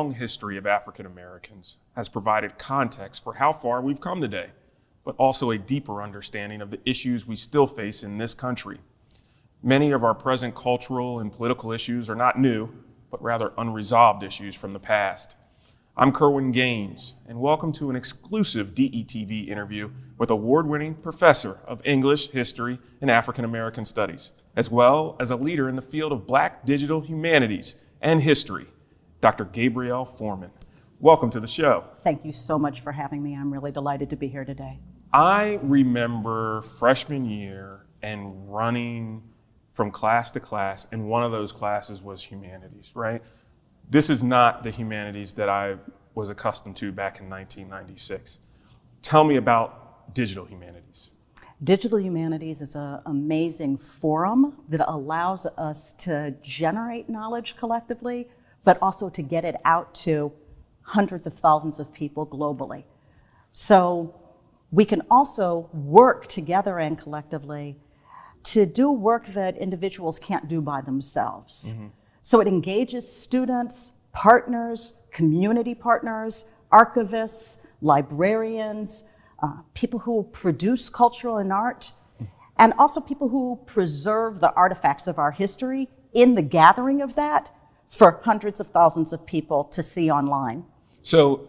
long history of African Americans has provided context for how far we've come today, but also a deeper understanding of the issues we still face in this country. Many of our present cultural and political issues are not new, but rather unresolved issues from the past. I'm Kerwin, and welcome to an exclusive DETV interview with award-winning professor of English, History, and African American Studies, as well as a leader in the field of Black digital humanities and history, Dr. Gabrielle Foreman. Welcome to the show. Thank you so much for having me. I'm really delighted to be here today. I remember freshman year and running from class to class, and one of those classes was humanities, right? This is not the humanities that I was accustomed to back in 1996. Tell me about digital humanities. Digital humanities is an amazing forum that allows us to generate knowledge collectively, but also to get it out to hundreds of thousands of people globally. So we can also work together and collectively to do work that individuals can't do by themselves. Mm-hmm. So it engages students, partners, community partners, archivists, librarians, people who produce cultural and art, and also people who preserve the artifacts of our history in the gathering of that for hundreds of thousands of people to see online. So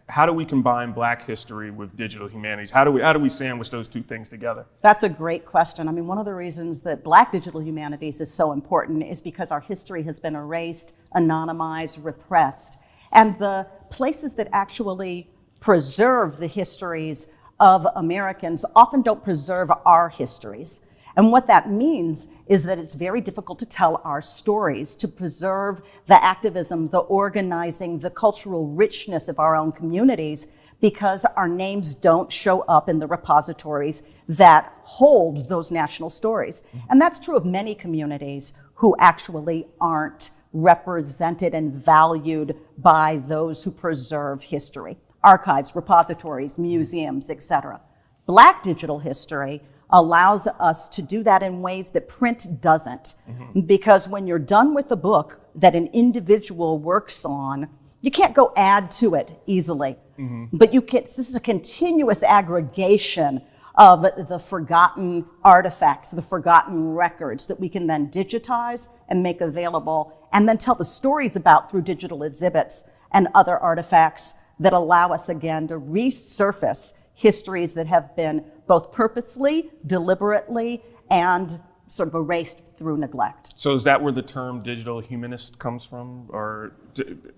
how do we combine Black history with digital humanities? How do we sandwich those two things together? That's a great question. I mean, one of the reasons that Black digital humanities is so important is because our history has been erased, anonymized, repressed. And the places that actually preserve the histories of Americans often don't preserve our histories. And what that means is that it's very difficult to tell our stories, to preserve the activism, the organizing, the cultural richness of our own communities, because our names don't show up in the repositories that hold those national stories. And that's true of many communities who actually aren't represented and valued by those who preserve history. Archives, repositories, museums, etc. Black digital history allows us to do that in ways that print doesn't. Mm-hmm. Because when you're done with a book that an individual works on, you can't go add to it easily. Mm-hmm. But you can. This is a continuous aggregation of the forgotten artifacts, the forgotten records that we can then digitize and make available, and then tell the stories about through digital exhibits and other artifacts that allow us again to resurface histories that have been both purposely, deliberately, and sort of erased through neglect. So is that where the term digital humanist comes from? Or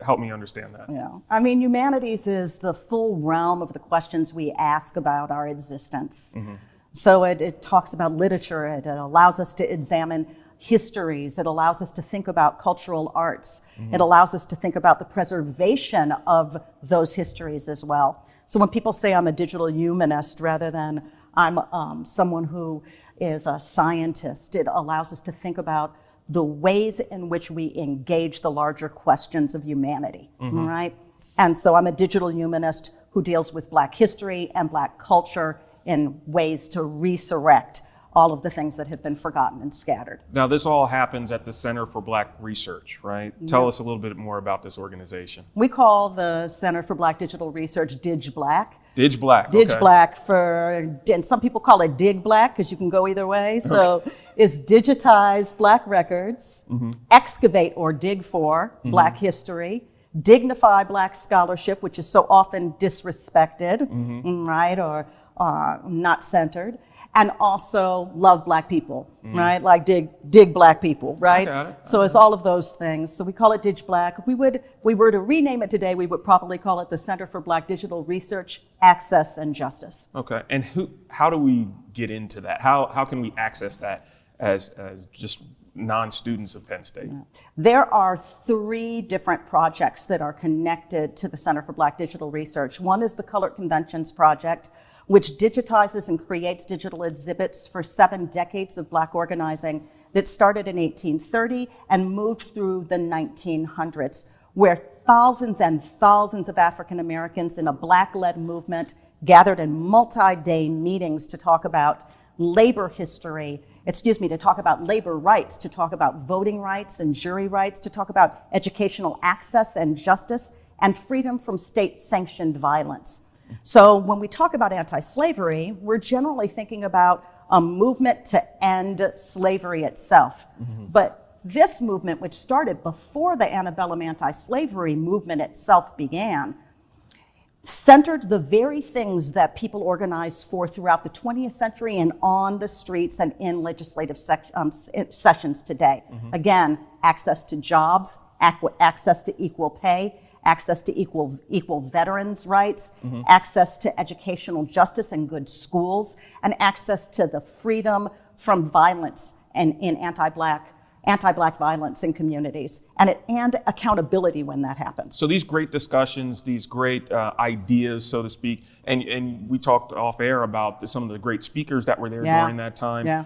help me understand that. Yeah, I mean, humanities is the full realm of the questions we ask about our existence. Mm-hmm. So it talks about literature, it allows us to examine histories, it allows us to think about cultural arts, mm-hmm. It allows us to think about the preservation of those histories as well. So when people say I'm a digital humanist rather than I'm someone who is a scientist, it allows us to think about the ways in which we engage the larger questions of humanity, mm-hmm. Right? And so I'm a digital humanist who deals with Black history and Black culture in ways to resurrect all of the things that have been forgotten and scattered. Now, this all happens at the Center for Black Research, right? Mm-hmm. Tell us a little bit more about this organization. We call the Center for Black Digital Research Dig Black. Dig Black, Dig okay. Black and some people call it Dig Black because you can go either way. So it's digitize Black records, mm-hmm. excavate or dig for mm-hmm. Black history, dignify Black scholarship, which is so often disrespected, mm-hmm. right, or not centered, and also love Black people, right? Like dig Black people, right? I got it. So it's all of those things. So we call it Dig Black. If we were to rename it today, we would probably call it the Center for Black Digital Research, Access, and Justice. Okay, and how do we get into that? How can we access that as just non-students of Penn State? There are 3 different projects that are connected to the Center for Black Digital Research. One is the Colored Conventions Project, which digitizes and creates digital exhibits for 7 decades of Black organizing that started in 1830 and moved through the 1900s, where thousands and thousands of African Americans in a Black-led movement gathered in multi-day meetings to talk about labor history to talk about labor rights, to talk about voting rights and jury rights, to talk about educational access and justice, and freedom from state-sanctioned violence. So when we talk about anti-slavery, we're generally thinking about a movement to end slavery itself. But this movement, which started before the antebellum anti-slavery movement itself began, centered the very things that people organized for throughout the 20th century and on the streets and in legislative sessions today. Again, access to jobs, access to equal pay, access to equal veterans' rights, access to educational justice and good schools, and access to the freedom from violence and in anti-Black violence in communities, and accountability when that happens. So these great discussions, these great ideas, so to speak, and we talked off air about some of the great speakers that were there during that time.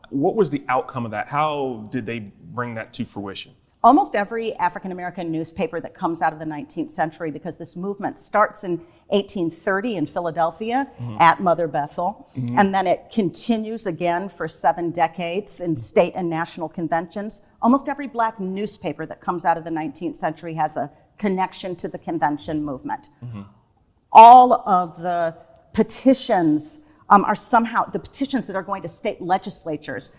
What was the outcome of that? How did they bring that to fruition? Almost every African-American newspaper that comes out of the 19th century, because this movement starts in 1830 in Philadelphia at Mother Bethel, and then it continues again for 7 decades in state and national conventions. Almost every Black newspaper that comes out of the 19th century has a connection to the convention movement. All of the petitions are somehow, the petitions that are going to state legislatures,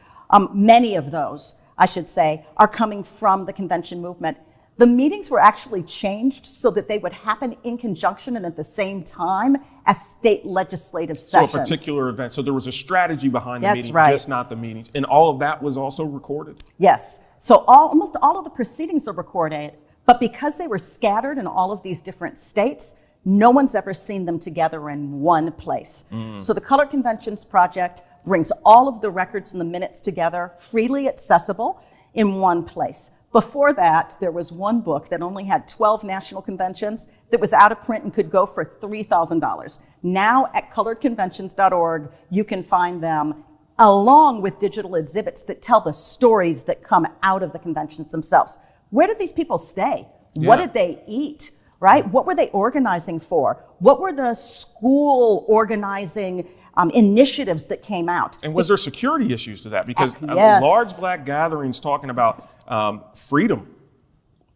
many of those, I should say, are coming from the convention movement. The meetings were actually changed so that they would happen in conjunction and at the same time as state legislative sessions. So a particular event. So there was a strategy behind the meeting, right. Just not the meetings. And all of that was also recorded? Yes. So almost all of the proceedings are recorded, but because they were scattered in all of these different states, no one's ever seen them together in one place. So the Colored Conventions Project brings all of the records and the minutes together, freely accessible in one place. Before that, there was one book that only had 12 national conventions that was out of print and could go for $3,000. Now at coloredconventions.org, you can find them along with digital exhibits that tell the stories that come out of the conventions themselves. Where did these people stay? What did they eat? Right? What were they organizing for? What were the school organizing initiatives that came out? And was there security issues to that? Because large Black gatherings talking about freedom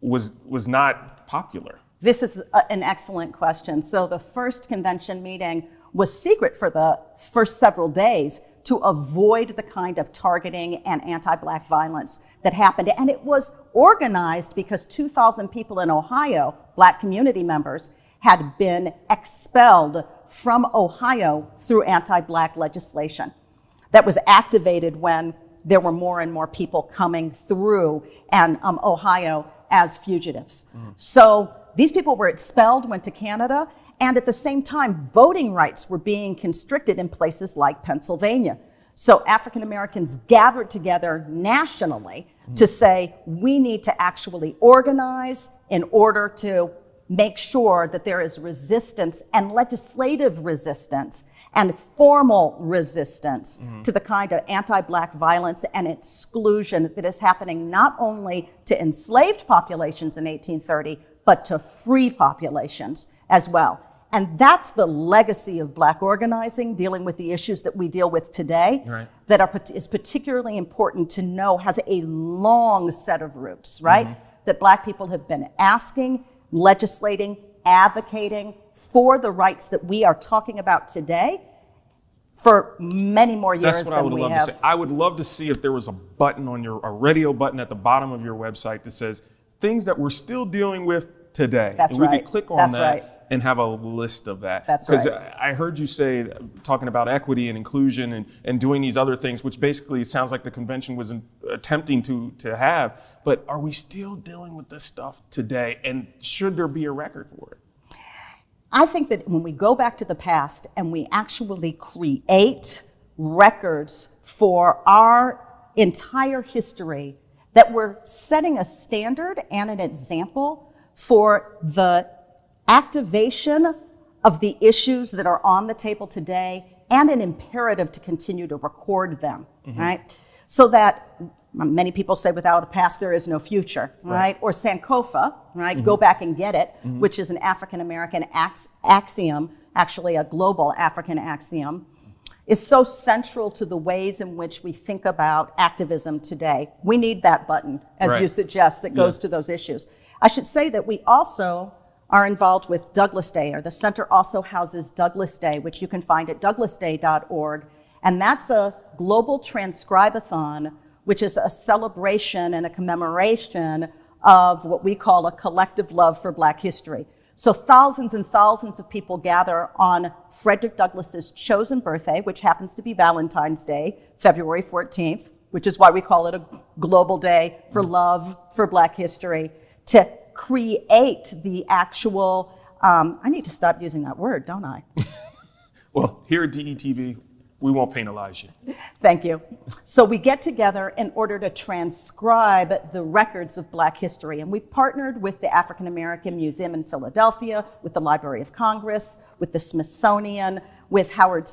was not popular. This is an excellent question. So the first convention meeting was secret for the first several days to avoid the kind of targeting and anti-Black violence that happened. And it was organized because 2,000 people in Ohio, Black community members, had been expelled from Ohio through anti-Black legislation that was activated when there were more and more people coming through Ohio as fugitives. So these people were expelled, went to Canada, and at the same time, voting rights were being constricted in places like Pennsylvania. So African Americans gathered together nationally to say, we need to actually organize in order to make sure that there is resistance and legislative resistance and formal resistance to the kind of anti-Black violence and exclusion that is happening not only to enslaved populations in 1830, but to free populations as well. And that's the legacy of Black organizing, dealing with the issues that we deal with today, that is particularly important to know has a long set of roots, right? That Black people have been asking, legislating, advocating for the rights that we are talking about today for many more years That's what than I would we love have. to say. I would love to see if there was a button on a radio button at the bottom of your website that says things that we're still dealing with today. That's and we right. could click on That's that right. and have a list of that. That's right. Because I heard you say, talking about equity and inclusion and doing these other things, which basically sounds like the convention was attempting to have. But are we still dealing with this stuff today? And should there be a record for it? I think that when we go back to the past and we actually create records for our entire history, that we're setting a standard and an example for the activation of the issues that are on the table today and an imperative to continue to record them, right? So that many people say without a past there is no future, right? Or Sankofa, right? Go back and get it, which is an African American axiom, actually a global African axiom. is so central to the ways in which we think about activism today. We need that button, as you suggest, that goes to those issues. I should say that we also are involved with Douglas Day, or the center also houses Douglas Day, which you can find at douglasday.org. And that's a global transcribe-a-thon, which is a celebration and a commemoration of what we call a collective love for Black history. So thousands and thousands of people gather on Frederick Douglass's chosen birthday, which happens to be Valentine's Day, February 14th, which is why we call it a global day for love for Black history, to create the actual, I need to stop using that word, don't I? Well, here at DETV, we won't penalize you. Thank you. So we get together in order to transcribe the records of Black history. And we've partnered with the African American Museum in Philadelphia, with the Library of Congress, with the Smithsonian, with Howard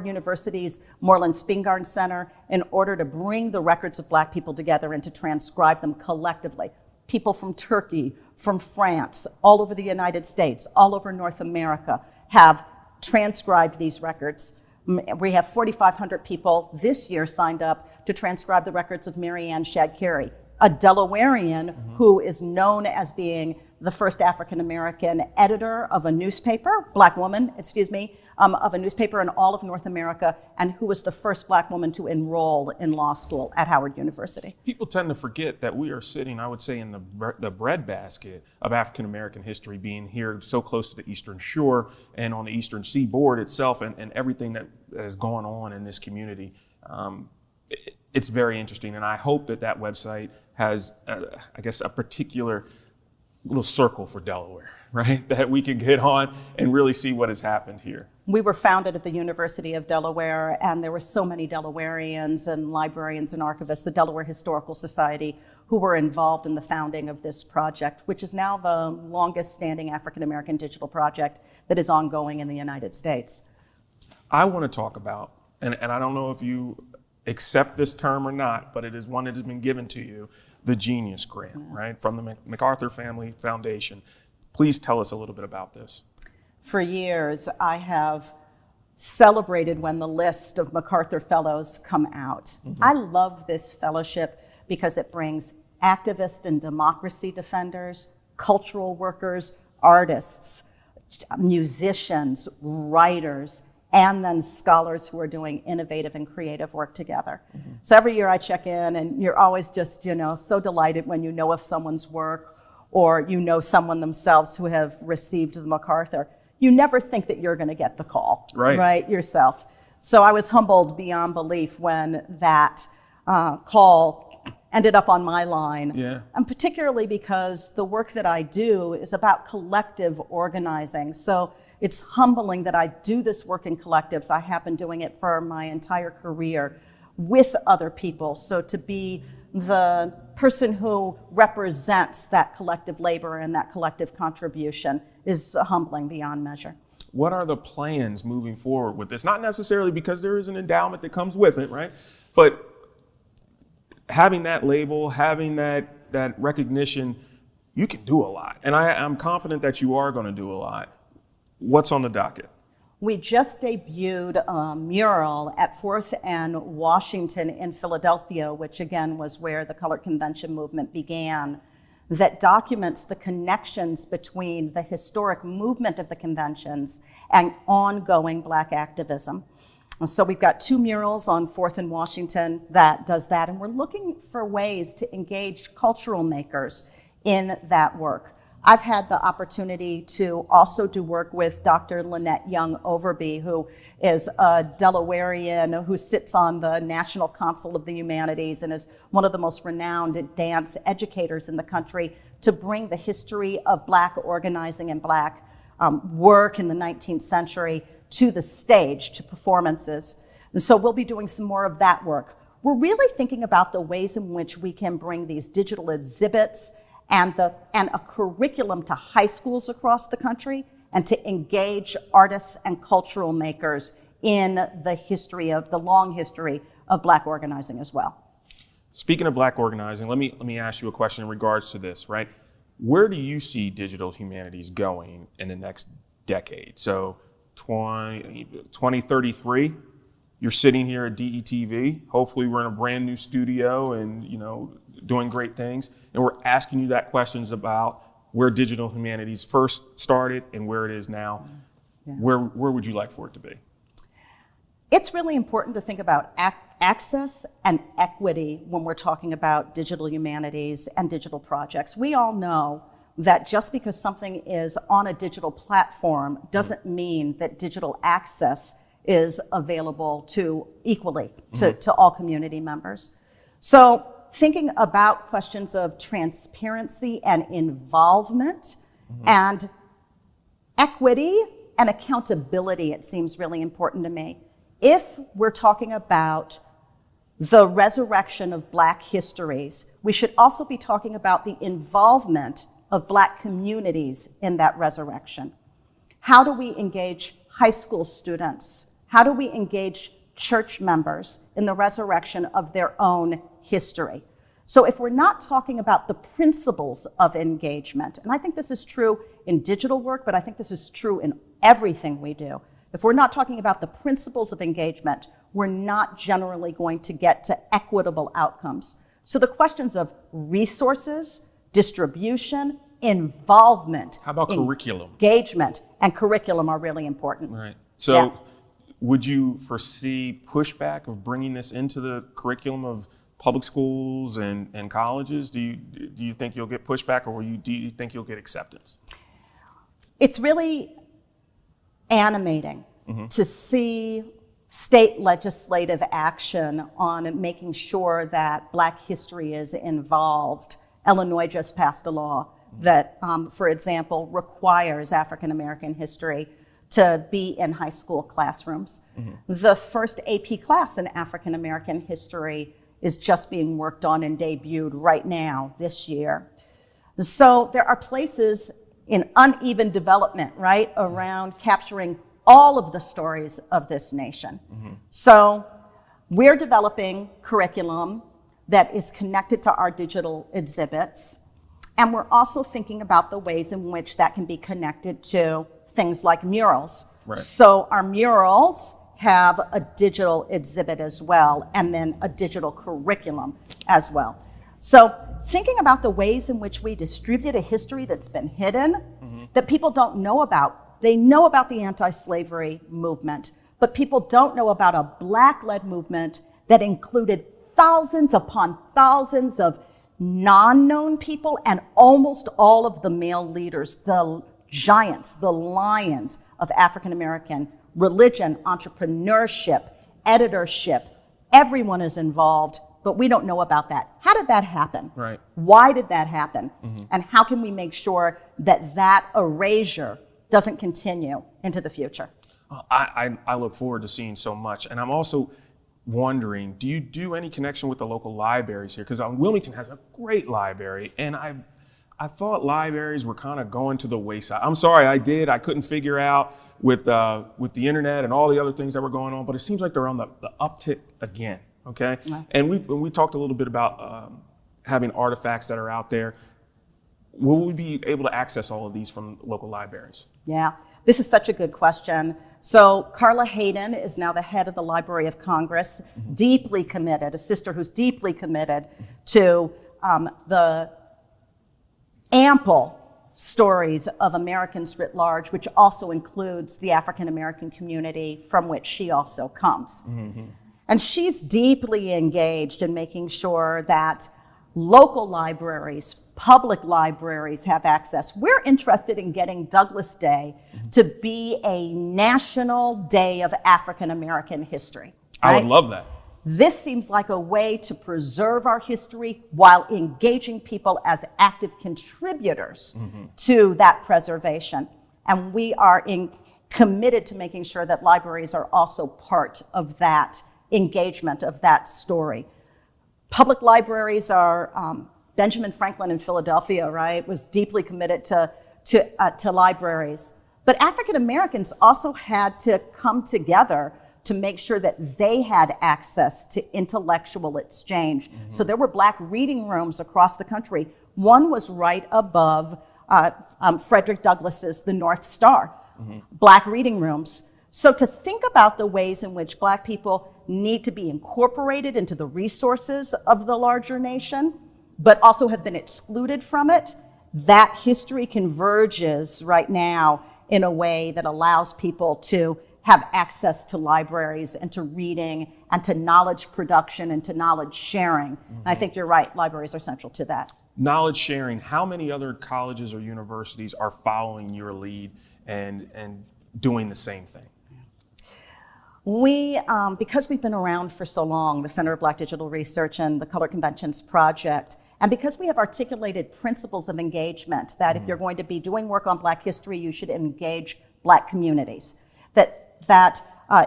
University's Moreland Spingarn Center, in order to bring the records of Black people together and to transcribe them collectively. People from Turkey, from France, all over the United States, all over North America have transcribed these records. We have 4,500 people this year signed up to transcribe the records of Mary Ann Shadd Cary, a Delawarean who is known as being the first African-American editor of a newspaper, Black woman, of a newspaper in all of North America, and who was the first Black woman to enroll in law school at Howard University. People tend to forget that we are sitting, I would say, in the breadbasket of African-American history, being here so close to the Eastern Shore and on the Eastern Seaboard itself, and everything that is going on in this community. It's very interesting, and I hope that website has, I guess, a particular little circle for Delaware, right? That we can get on and really see what has happened here. We were founded at the University of Delaware, and there were so many Delawareans and librarians and archivists, the Delaware Historical Society, who were involved in the founding of this project, which is now the longest standing African-American digital project that is ongoing in the United States. I want to talk about, and I don't know if you accept this term or not, but it is one that has been given to you, the Genius Grant, right, from the MacArthur Family Foundation. Please tell us a little bit about this. For years, I have celebrated when the list of MacArthur Fellows come out. I love this fellowship because it brings activists and democracy defenders, cultural workers, artists, musicians, writers, and then scholars who are doing innovative and creative work together. So every year I check in, and you're always just, so delighted when you know of someone's work, or you know someone themselves who have received the MacArthur. You never think that you're going to get the call, right, yourself. So I was humbled beyond belief when that call ended up on my line. And particularly because the work that I do is about collective organizing. So it's humbling that I do this work in collectives. I have been doing it for my entire career with other people. So to be the person who represents that collective labor and that collective contribution is humbling beyond measure. What are the plans moving forward with this? Not necessarily because there is an endowment that comes with it, right? But having that label, having that recognition, you can do a lot. And I'm confident that you are going to do a lot. What's on the docket? We just debuted a mural at 4th and Washington in Philadelphia, which again was where the Colored Convention movement began, that documents the connections between the historic movement of the conventions and ongoing Black activism. So we've got 2 murals on 4th and Washington that does that, and we're looking for ways to engage cultural makers in that work. I've had the opportunity to also do work with Dr. Lynette Young Overby, who is a Delawarean who sits on the National Council of the Humanities and is one of the most renowned dance educators in the country, to bring the history of Black organizing and Black work in the 19th century to the stage, to performances. And so we'll be doing some more of that work. We're really thinking about the ways in which we can bring these digital exhibits and a curriculum to high schools across the country, and to engage artists and cultural makers in the long history of Black organizing as well. Speaking of Black organizing, let me ask you a question in regards to this, right? Where do you see digital humanities going in the next decade? So 2033. You're sitting here at DETV. Hopefully we're in a brand new studio and, doing great things. And we're asking you that questions about where digital humanities first started and where it is now. Yeah. Where would you like for it to be? It's really important to think about access and equity when we're talking about digital humanities and digital projects. We all know that just because something is on a digital platform doesn't mean that digital access is available to equally to all community members. So thinking about questions of transparency and involvement and equity and accountability, it seems really important to me. If we're talking about the resurrection of Black histories, we should also be talking about the involvement of Black communities in that resurrection. How do we engage high school students? How do we engage church members in the resurrection of their own history? So if we're not talking about the principles of engagement, and I think this is true in digital work, but I think this is true in everything we do. If we're not talking about the principles of engagement, we're not generally going to get to equitable outcomes. So the questions of resources, distribution, involvement. How about curriculum? Engagement and curriculum are really important. Right. So would you foresee pushback of bringing this into the curriculum of public schools and colleges? Do you think you'll get pushback, or do you think you'll get acceptance? It's really animating to see state legislative action on making sure that Black history is involved. Illinois just passed a law that, for example, requires African American history to be in high school classrooms. The first AP class in African American history is just being worked on and debuted right now this year. So there are places in uneven development, right, around capturing all of the stories of this nation. So we're developing curriculum that is connected to our digital exhibits, and we're also thinking about the ways in which that can be connected to things like murals. Right. So our murals have a digital exhibit as well, and then a digital curriculum as well. So thinking about the ways in which we distribute a history that's been hidden, that people don't know about. They know about the anti-slavery movement, but people don't know about a Black-led movement that included thousands upon thousands of non-known people and almost all of the male leaders, the giants, the lions of African American religion, entrepreneurship, editorship. Everyone is involved, but we don't know about that. How did that happen? Right. Why did that happen? And how can we make sure that that erasure doesn't continue into the future? I look forward to seeing so much. And I'm also wondering, do you do any connection with the local libraries here? Because Wilmington has a great library, and I thought libraries were kind of going to the wayside. I'm sorry, I couldn't figure out with the internet and all the other things that were going on, but it seems like they're on the uptick again, okay? Right. And we talked a little bit about having artifacts that are out there. Will we be able to access all of these from local libraries? Yeah, this is such a good question. So Carla Hayden is now the head of the Library of Congress, deeply committed, a sister who's deeply committed to the ample stories of Americans writ large, which also includes the African American community from which she also comes. And she's deeply engaged in making sure that local libraries, public libraries have access. We're interested in getting Douglas Day to be a national day of African American history. Right? I would love that. This seems like a way to preserve our history while engaging people as active contributors to that preservation. And we are committed to making sure that libraries are also part of that engagement, of that story. Public libraries are, Benjamin Franklin in Philadelphia, right, was deeply committed to libraries. But African Americans also had to come together to make sure that they had access to intellectual exchange. So there were Black reading rooms across the country. One was right above Frederick Douglass's The North Star. Black reading rooms. So to think about the ways in which Black people need to be incorporated into the resources of the larger nation, but also have been excluded from it, that history converges right now in a way that allows people to have access to libraries and to reading and to knowledge production and to knowledge sharing. And I think you're right, libraries are central to that. Knowledge sharing, how many other colleges or universities are following your lead and doing the same thing? We, because we've been around for so long, the Center of Black Digital Research and the Color Conventions Project, and because we have articulated principles of engagement, that if you're going to be doing work on Black history, you should engage Black communities. That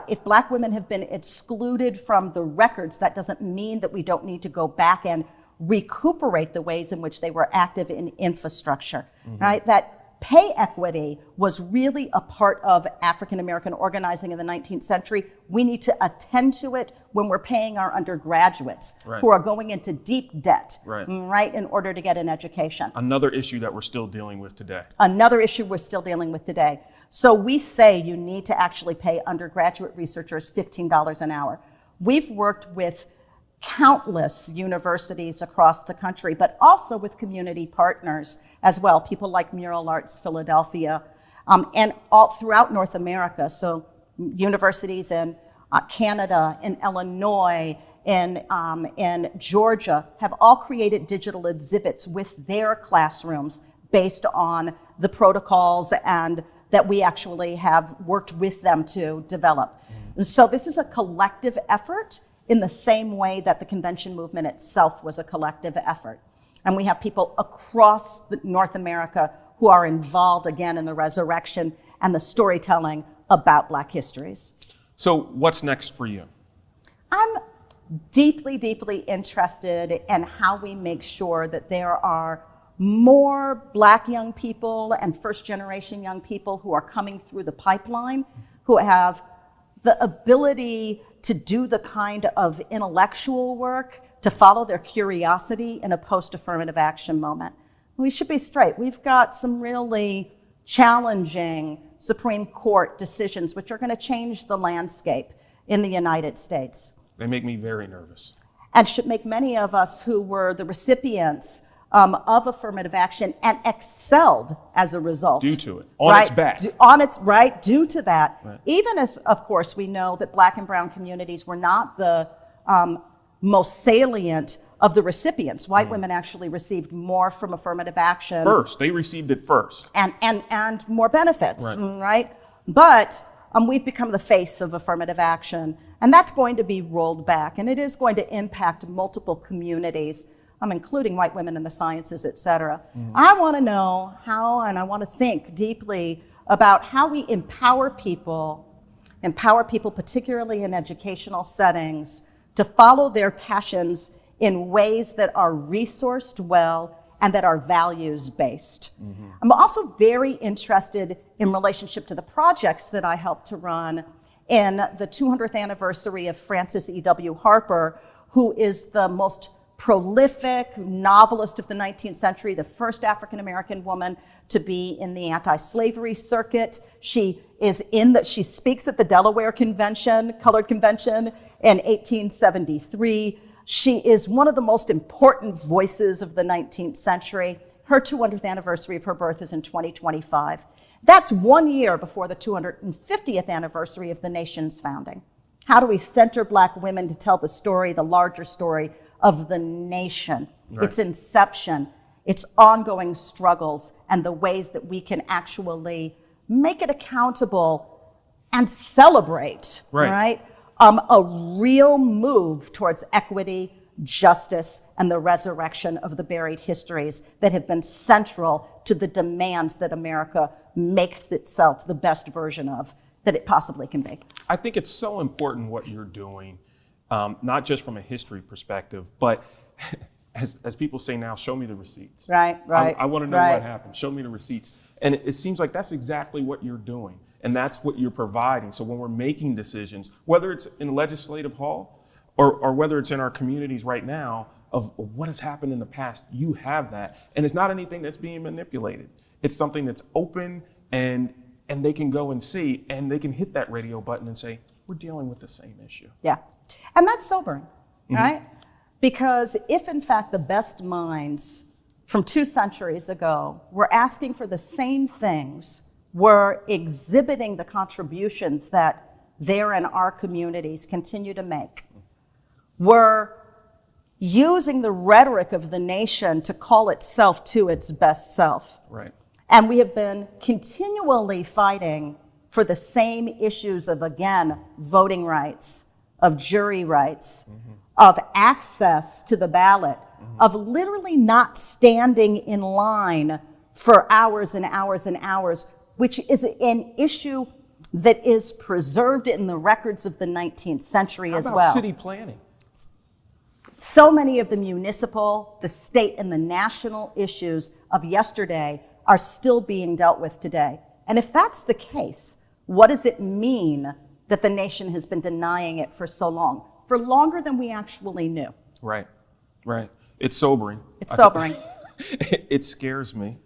if Black women have been excluded from the records, that doesn't mean that we don't need to go back and recuperate the ways in which they were active in infrastructure, right? That pay equity was really a part of African American organizing in the 19th century. We need to attend to it when we're paying our undergraduates who are going into deep debt, right, in order to get an education. Another issue that we're still dealing with today. Another issue we're still dealing with today. So we say you need to actually pay undergraduate researchers $15 an hour. We've worked with countless universities across the country, but also with community partners as well, people like Mural Arts Philadelphia, and all throughout North America. So universities in Canada, in Illinois, in Georgia have all created digital exhibits with their classrooms based on the protocols and that we actually have worked with them to develop. So this is a collective effort in the same way that the convention movement itself was a collective effort. And we have people across North America who are involved again in the resurrection and the storytelling about Black histories. So what's next for you? I'm deeply, deeply interested in how we make sure that there are more Black young people and first generation young people who are coming through the pipeline, who have the ability to do the kind of intellectual work, to follow their curiosity in a post-affirmative action moment. We should be straight. We've got some really challenging Supreme Court decisions which are going to change the landscape in the United States. They make me very nervous. And should make many of us who were the recipients of affirmative action and excelled as a result. Due to it, on its back. Due to that. Even as, of course, we know that Black and brown communities were not the most salient of the recipients. White women actually received more from affirmative action. First, they received it first. And more benefits, right? But we've become the face of affirmative action, and that's going to be rolled back, and it is going to impact multiple communities, including white women in the sciences, et cetera. I want to know how, and I want to think deeply about how we empower people, particularly in educational settings, to follow their passions in ways that are resourced well and that are values-based. I'm also very interested in relationship to the projects that I helped to run in the 200th anniversary of Frances E.W. Harper, who is the most prolific novelist of the 19th century, the first African-American woman to be in the anti-slavery circuit. She speaks at the Delaware Convention, Colored Convention in 1873. She is one of the most important voices of the 19th century. Her 200th anniversary of her birth is in 2025. That's 1 year before the 250th anniversary of the nation's founding. How do we center Black women to tell the story, the larger story of the nation, its inception, its ongoing struggles, and the ways that we can actually make it accountable and celebrate, a real move towards equity, justice, and the resurrection of the buried histories that have been central to the demands that America makes itself the best version of that it possibly can be. I think it's so important what you're doing, not just from a history perspective, but as people say now, show me the receipts. Right. I want to know what happened. Show me the receipts. And it seems like that's exactly what you're doing. And that's what you're providing. So when we're making decisions, whether it's in legislative hall or whether it's in our communities right now, of what has happened in the past, you have that. And it's not anything that's being manipulated. It's something that's open and and they can go and see, and they can hit that radio button and say, we're dealing with the same issue. Yeah. And that's sobering, right? Because if in fact the best minds from 2 centuries ago were asking for the same things, were exhibiting the contributions that their and our communities continue to make, were using the rhetoric of the nation to call itself to its best self. Right. And we have been continually fighting for the same issues of, again, voting rights, of jury rights, of access to the ballot, of literally not standing in line for hours and hours and hours, which is an issue that is preserved in the records of the 19th century as well. How about city planning? So many of the municipal, the state, and the national issues of yesterday are still being dealt with today. And if that's the case, what does it mean that the nation has been denying it for so long? For longer than we actually knew. Right, right. It's sobering. It's sobering. It scares me.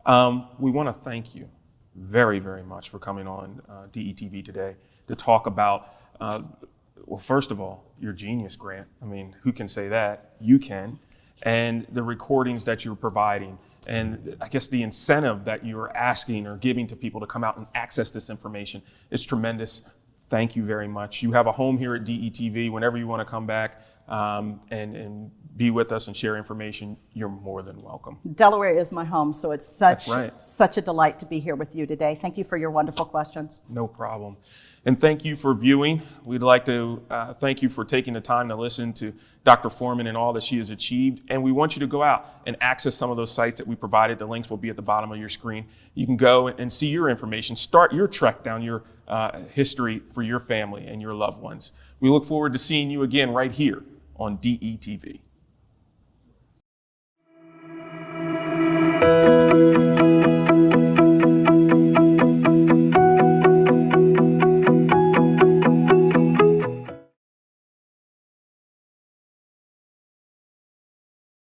We want to thank you very, very much for coming on DETV today to talk about, well, first of all, your Genius Grant. I mean, who can say that? You can. And the recordings that you're providing, and I guess the incentive that you're asking or giving to people to come out and access this information is tremendous. Thank you very much. You have a home here at DETV. Whenever you want to come back and be with us and share information, you're more than welcome. Delaware is my home, so it's such a delight to be here with you today. Thank you for your wonderful questions. No problem. And thank you for viewing. We'd like to thank you for taking the time to listen to Dr. Foreman and all that she has achieved. And we want you to go out and access some of those sites that we provided. The links will be at the bottom of your screen. You can go and see your information, start your trek down your history for your family and your loved ones. We look forward to seeing you again right here on DETV.